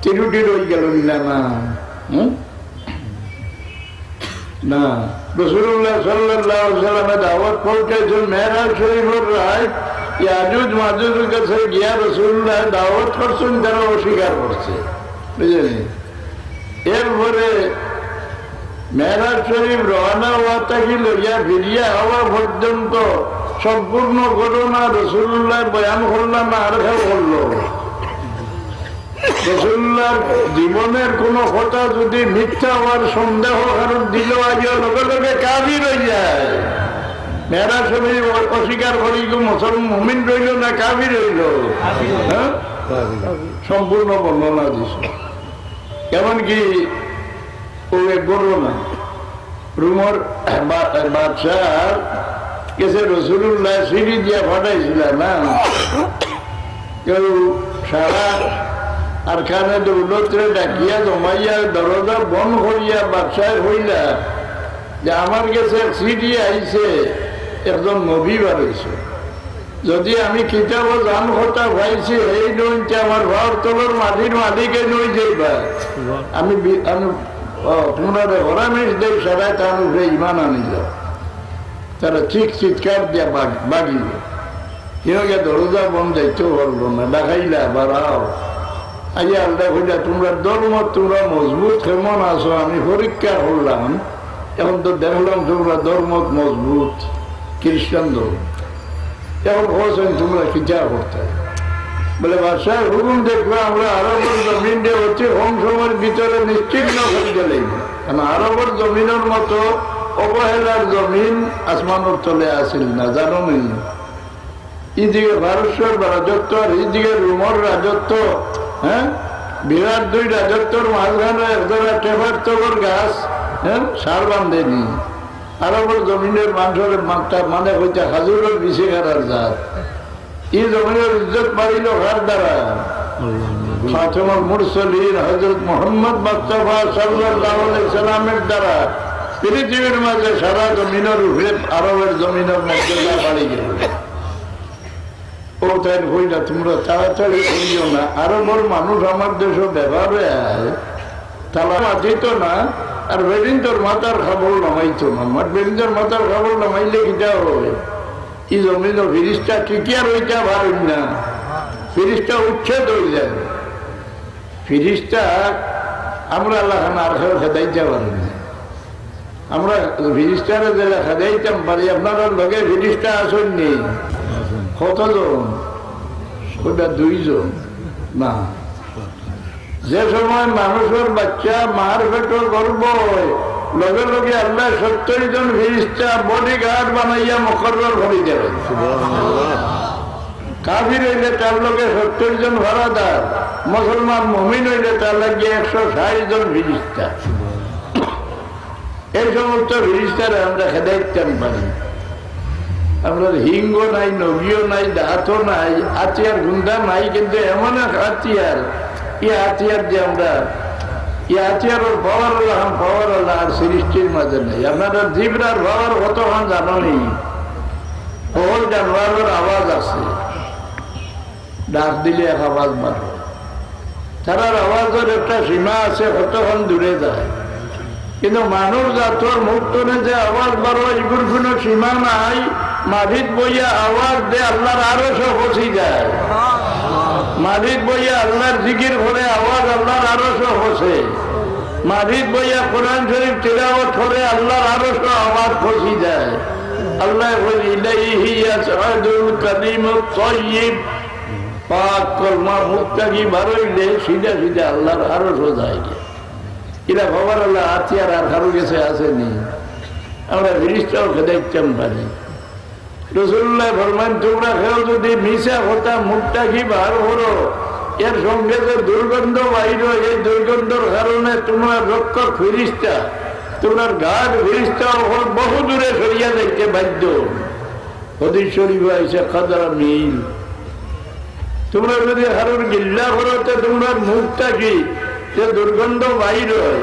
তিরুটি রয়ে গেল না না রাসূলুল্লাহ সাল্লাল্লাহু আলাইহি ওয়াসাল্লাম দাওয়াত পৌঁছেছেন মেরাজ শরীফের রায় ইয়াজুজ মাজুজের কাছে গিয়া রাসূলুল্লাহ দাওয়াত করছেন, তারা অস্বীকার করছে, বুঝলেন। এরপরে মেরাজ শরীফ রওনা হওয়া থেকে লইয়া ফিরিয়া হওয়া পর্যন্ত সম্পূর্ণ ঘটনা রাসূলুল্লাহ বয়ান করলাম না আর কেউ করলো। রাসূলুল্লাহর জীবনের কোন কথা যদি মিথ্যা হওয়ার সন্দেহ কারণ দিল আজ লগে লগে কাফির হয়ে যায়। মেরাজ শরীফ অস্বীকার করি মুসলমান মুমিন রইল না কাফির রইল? হ্যাঁ, সম্পূর্ণ বর্ণনা দিছে। কেমন কি বলল না রুমর বাদশাহ কেসে রাসূলুল্লাহ সিঁড়ি দিয়ে ফাটাইছিল না, কেউ সারা আর খানে দৌলতরে ডাকিয়া জমাইয়া দরজা বন্ধ করিয়া বাদশাহ হইলা যে আমার কাছে সিঁড়ি আইছে, একজন নবী বাড়াইছে, যদি আমি কিতাব জান কথা পাইছি এই নইতে আমার ঘর তলর মাটির মালিকে নই যাইবা, আমি তোমরা হরামেশ দেব সবাই তার উপরে ইমান আনিল। তারা ঠিক চিৎকার দিয়া বাগিল, কেউ গিয়ে দরজা বন্ধ যাইতে পারবো না, দেখাইলা বাড়াও আজ আল্লাহ কইলা তোমরা ধর্ম তোমরা মজবুত কেমন আছো, আমি পরীক্ষা করলাম, এখন তো দেখলাম তোমরা ধর্ম মজবুত, খ্রিস্টান ধর্ম, এখন বলছেন তোমরা কিতা করতে বলে বাদশাহ হুকুম দেখবো আমরা আরবের জমিনে অতি কম সময়ের ভিতরে নিশ্চিন্ন করতে লাগবে, কারণ আরবের জমিনের মতো অবহেলার জমিন আসমানের তলে আসিল না, জানো নি? এইদিকে ভারতের রাজত্ব আর এইদিকে রোমর রাজত্ব, হ্যাঁ, বিরাট দুই রাজত্বর মাঝখানে একজোড়া টেপার তবর গাছ, হ্যাঁ, সার বান্ধেনি। আরবের জমিনের মানুষের মানে হইতে হাজুরের বিছে কারার জাত, এই জমিনের ইজ্জত পাইল কার দ্বারা? খাতেমুল মুরসালিন হযরত মুহাম্মদ মুস্তাফা সাল্লাল্লাহু আলাইহি সাল্লামের দ্বারা পৃথিবীর মাঝে সারা জমিনের উপরে আরবের জমিনের মর্যাদা বাড়ি গেল। ও তাই হইলা তোমরা তাড়াতাড়ি করিও না, আরবের মানুষ আমার দেশে ব্যবহারে তালা মাতিত না, আর বেদিনতর মাথার খাবল নামাইতো না, বেদিনতর মাথার খাবল নামাইলে কিটা হয়? এই জমিন ফিরিস্তা টিকিয়া রইতে পারেন না, ফিরিস্তা উচ্ছেদ হয়ে যাবে। ফিরিস্তা আমরা আল্লাহ আর কেউ খেদাইতে পারি না, আমরা ফিরিস্তারা যেটা খেদাইতাম পারি, আপনারা লগে ফিরিস্তা আসেননি কতজন? ওটা 2 জন না। যে সময় মানুষের বাচ্চা মার পেটে গর্ব হয় লগে লগে আল্লাহ 70 জন ফিরিস্তা বডি গার্ড বানাইয়া মুকরর করে দেবেন। কাফির হইলে তার লগে 70 জন ভাড়াদার, মুসলমান মুমিন হইলে তার লাগে 160 জন ফিরিস্তা। এই সমস্ত ফিরিস্তারা আমরা খেদাইতাম পারি। আমরা হিঙ্গ নাই, নবীও নাই, দাঁতও নাই, হাতিয়ার গুন্ডা নাই, কিন্তু এমন এক হাতিয়ার, এই হাতিয়ার যে আমরা হাতিয়ারের পাওয়ার আল্লাহ আর সৃষ্টির মাঝে নেই। আপনারা জিবরার পাওয়ার কতক্ষণ জানো নি? সকল জানোয়ারের আওয়াজ আছে, ডাক দিলে এক আওয়াজ বার হয়, তারার আওয়াজের একটা সীমা আছে, কতক্ষণ দূরে যায়। কিন্তু মানুষ জাতর মুক্তনে যে আওয়াজ বার হয় এগুলোর কোনো সীমা নাই। মাটিত বইয়া আওয়াজ দে আল্লাহর আরো সব পৌঁছে যায়। মাটিত বইয়া আল্লাহর জিকির করে আওয়াজ আল্লাহর আরো সব পৌঁছে। মাটিত বইয়া কোরআন শরীফ তিলাওয়াত করে আল্লাহর আরো সব আওয়াজ পৌঁছে যায়। আল্লাহ ইলাইহি ইয়াসআদুল কালিমুত তাইয়্যিব, পাক কলমা মুক্তাকি বারইলে সিধা সিধা আল্লাহর আরো সব যায়। এরা খবর আল্লাহ হাতিয়ার আর কারো কাছে আসেনি, আমরা ফিরিস্তাও খেদাইতাম পারি। রাসূলুল্লাহ ফরমান তোমরা কেউ যদি মিশা কথা মুখটা কি বার করো, এর সঙ্গে যে দুর্গন্ধ বাইর, এই দুর্গন্ধের কারণে তোমার রক্ষক ফিরিস্তা, তোমার গাঢ় ফিরিস্তা বহু দূরে সরিয়া যাইতে বাধ্য। হাদিস শরীফ আছে কাদরা মিল। তোমরা যদি কারোর গিল্লা করো তো তোমার মুখটা কি যে দুর্গন্ধ বাইর হয়,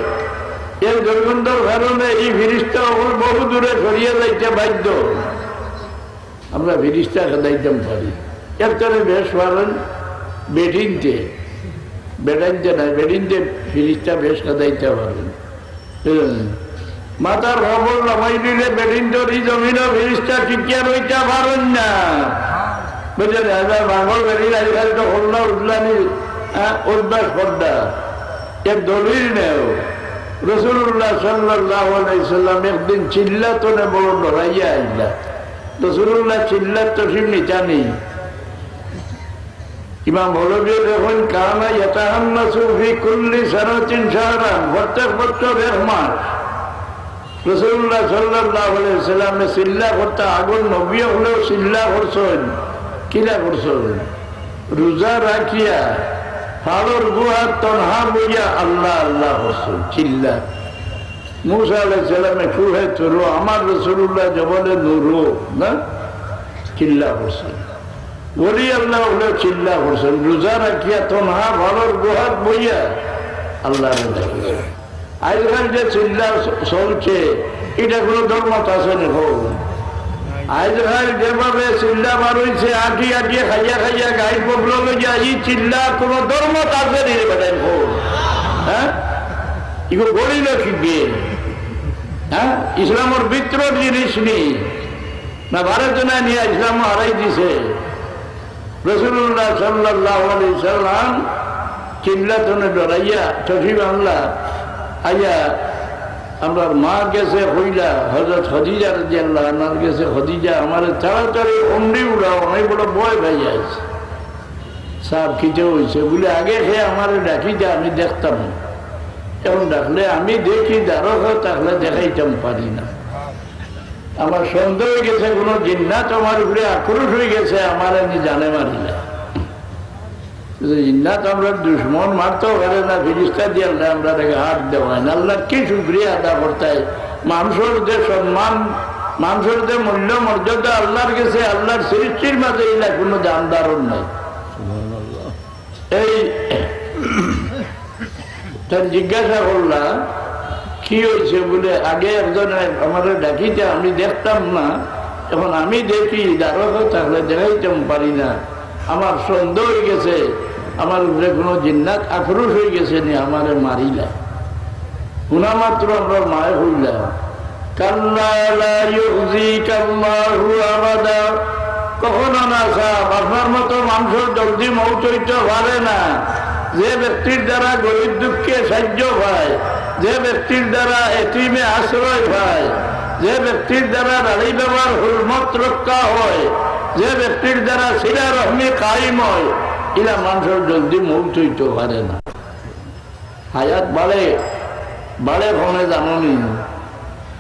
এই দুর্গন্ধের কারণে এই ফিরিস্তা বহু দূরে সরিয়া যাইতে বাধ্য। আমরা ফিরিস্তা খেদাইতাম পারি। একজনে বেশ পারেন বেঠিনতে বেড়াইতে নাই, বেড়িনতে ফিরিস্তা বেশ কাদাইতে পারেন। মাথার খবর নামাই দিলে বেড়িনটোর এই জমিন ফিরিস্তা টিকিয়া রইতে পারেন না, বুঝলেন? এবার বাঙল বেড়িন আজকাল তো হল্লা উঠলানি অভ্যাস করডা এক দলিল নেও। রসুল্লাহ সাল্লাল্লাহু আলাইহি সাল্লাম একদিন চিল্লাতনে বড় ডরাইয়া আইলা। রসুল্লাহ চিল্লার তো ঠিক নিচা নেই। ইমাম হলবী দেখুন কানা ইয়াতাহান্নাসু ফি কুল্লি সানাতিন শাহরান, প্রত্যেক বছর এক মাস রাসূলুল্লাহ সাল্লাল্লাহু আলাইহি সাল্লামে চিল্লা করতে আগুন নবী হলেও চিল্লা করছেন। কিলা করছেন? রোজা রাখিয়া ফাড়র গুহার তনহা বইয়া আল্লাহ আল্লাহ করছেন চিল্লা। মুসা আলাইহিস সালামে ফুহে চলো, আমার রাসূলুল্লাহ জবলে নূরো না চিল্লা করছেন। বলি আল্লাহ হলেও চিল্লা করছেন। রোজা রাখিয়া তনহা ফাড়র গুহার বইয়া আল্লাহ দেখলেন। আজকাল যে চিল্লা চলছে এটা কোনো ধর্মত আছে না? আজকাল যেভাবে চিল্লা বার হয়েছে আটি আটিয়ে খাইয়া খাইয়া গাই পবলো যাই চিল্লা কোনো ধর্মত আছে নি? হ্যাঁ, এগুলো গড়িল কি? হ্যাঁ, ইসলামের ভিতর জিনিস নেই না, ভারত না নিয়ে ইসলাম হারাই দিছে। রাসূলুল্লাহ সাল্লাল্লাহু আলাইহি সাল্লাম চিল্লা তনে ডরাইয়া চফি বাংলা আইয়া আমরা মা গেছে হইলা হযরত খাদিজা রাদিয়াল্লাহু আনহার গেছে, খাদিজা আমার তাড়াতাড়ি অমনি উড়াও, অনেক বড় ভয় পাই যাচ্ছে, সাপ খিচে হয়েছে বলে আগে খেয়ে আমার ডাকি যা, আমি দেখতাম। এখন ডাকলে আমি দেখি দ্বারক তাহলে দেখাইতাম পারি না। আমার সন্দেহ হয়ে গেছে কোনো জিন্নাত আমার উপরে আক্রোশ হয়ে গেছে, আমার আমি জানে মারি না। জিন্নাত আমরা দুশ্মন মারতেও পারে না, ফিরিস্তা দিয়ে আল্লাহ আমরা হাত দেওয়ায় না। আল্লাহ কি শুক্রিয়া আদা করতে হয়। মানুষের যে সম্মান, মানুষের যে মূল্য মর্যাদা আল্লাহর গেছে, আল্লাহর সৃষ্টির মাঝে এলা কোনো জানদারণ নাই। এই তার জিজ্ঞাসা করলাম কি হয়েছে বলে, আগে একজন আমার ডাকিতে আমি দেখতাম না, এখন আমি দেখি দ্বারক তাহলে দেখাইতাম পারি না। আমার সন্দেহ হয়ে গেছে আমার উপরে কোনো জিন্নাত আক্রোশ হয়ে গেছে নি, আমারে মারিলা। শোনা মাত্র আমরা মায়ে হইলাম। কাল্লা লা ইউযিকাল্লাহু আবাদা, কখনো না সাহেব, আপনার মতো মানুষের জলদি মৌত হইতে পারে না। যে ব্যক্তির দ্বারা গরিব দুঃখে সাহায্য পায়, যে ব্যক্তির দ্বারা এতিমে আশ্রয় পায়, যে ব্যক্তির দ্বারা দাড়ি ব্যবহার হুরমত রক্ষা হয়, যে ব্যক্তির দ্বারা সিলা রহমি কায়েম হয়, এরা মানুষের জলদি মৌত হইতে পারে না। হায়াত বাড়ে বাড়ে ফোনে জানি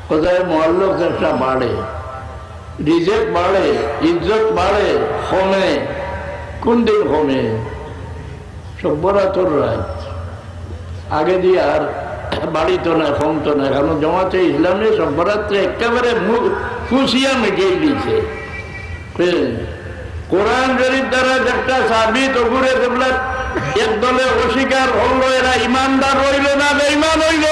কোথায় মহল্লো চেষ্টা বাড়ে, রিজেক বাড়ে, ইজ্জত বাড়ে, কমে। কোন দিন কমে? সভ্যরাতর রাত আগে দিয়ে আর বাড়িত না, কমতো না। এখন জমাতে ইসলামে সভ্যরাত্রে একেবারে খুশিয়া মিটিয়ে দিয়েছে। কোরআন শরীফ দ্বারা একটা সাবিত ওগুরে দেখলে এক দলে অস্বীকার হলো, এরা ইমানদার রইল না বেঈমান হইল।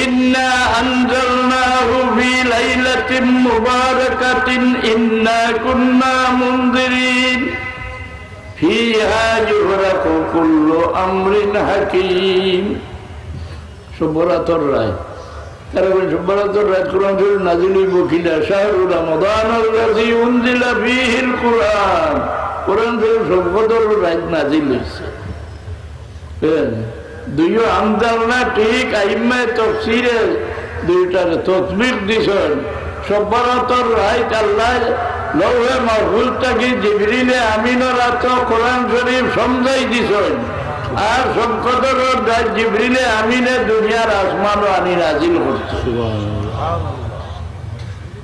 ইন্না আনজালনাহু ফি লাইলাতিন মুবারাকাতিন ইন্না কুন্না মুনজিরিন ফিহা ইউফরাকু কুল্লু আমরিন হাকীম। শুভরাতর রাত, কারণ শুভরাতর রাত কোরআন শরীফ নাযিল হইব কিনা? শাহরু রমাদানাল্লাযী উনজিলা ফীহিল কুরআন। কোরআন শরীফ শুভরাতর রাত নাযিল হইছে। দুইও আমদালনা ঠিক আইম্মায়ে তাফসীরে দুইটার তাসবিহ দিছেন। শুভরাতর রাত আল্লাহ লৌহে মাহফুজ থেকে জিবরিলে আমিনের রাত কোরআন শরীফ সমঝাই দিছেন। আর সংকটের রাত জিবরিলে আমিনে দুনিয়ার আসমানও আনি নাজিল করছে।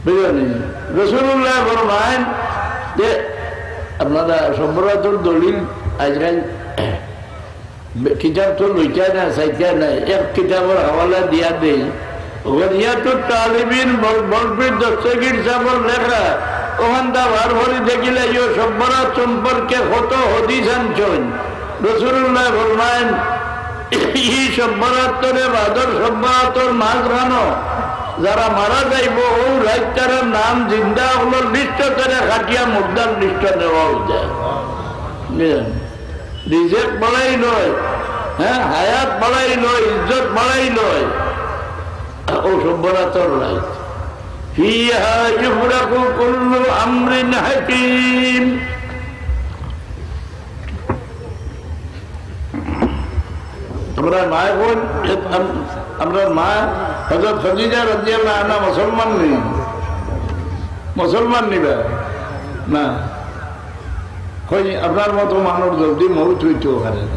বুঝলেন? রাসূলুল্লাহ ফরমায়েন যে আপনারা শুভরাতর দলিল আজকাল কিতাব তো লইটা না, চাইটা নাই, এক কিতাবের হাওয়ালা দিয়া দেই। গনিয়াতুত তালিবিন বলবীর দস্তগীর সাহেবের লেখা, ওখানটা বার ভরি দেখিলে ইয়ে সভ্যরাত সম্পর্কে কত হাদিস আনছেন। রাসূলুল্লাহ ফরমায়েন এই সভ্যরাত্রে বাদর সভ্যরাতর মাঝখানো যারা মারা যাইব ও রাইতারের নাম জিন্দা হলো লিস্ট করে খাটিয়া মুদ্রার লিস্ট নেওয়া যায়। রিজেক্ট বাড়াই নয়, হ্যাঁ, হায়াত বাড়াই নয়, ইজ্জত বাড়াই নয়, ও সভ্যরা তোর রাইট। ফিহা ইফরাকু কুল্লু আমরিন হাকিম। আমরা মা বোন, আমরা মা হযরত খাদিজা রাদিয়াল্লাহু আনহা মুসলমান নেই, মুসলমান নিবে না, আপনার মতো মানুষ জলদি মৌত হইতেও পারে না।